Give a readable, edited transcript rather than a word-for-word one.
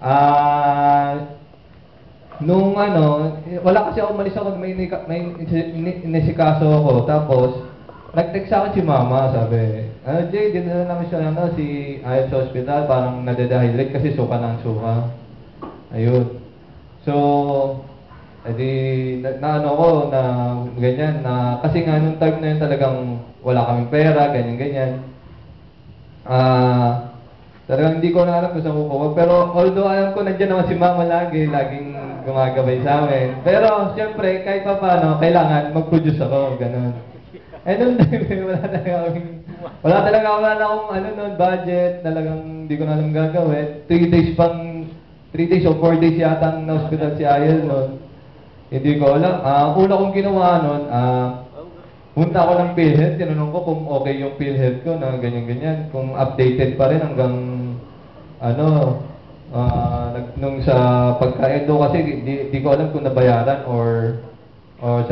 Ah, nung ano, wala kasi ako, umalis ako, inisikaso ako, tapos, nag-text sa akin si mama, sabi, Jay, dinala namin siya, si Ayat sa ospital, parang nade-dehydrate kasi suka ng suka. Ayun. So, edi, na ano ko, na ganyan, na, kasi nga nung time na yun talagang wala kaming pera, ganyan-ganyan. Talagang hindi ko na alam kung saan kukuha. Pero although alam ko nandiyan naman si mama lagi, laging gumagabay sa amin. Pero siyempre, kahit pa paano, kailangan mag-produce ako, ganun. Eh nung time, wala akong ano nun, budget, talagang hindi ko na alam gagawin. 3 days o 4 days yata na hospital si Ayel nun. Hindi ko alam. Una kong ginawa nun, punta ako ng PhilHealth, tinanong ko kung okay yung PhilHealth ko na ganyan-ganyan, kung updated pa rin hanggang ano, nung sa pagka-endo kasi di ko alam kung nabayaran or sa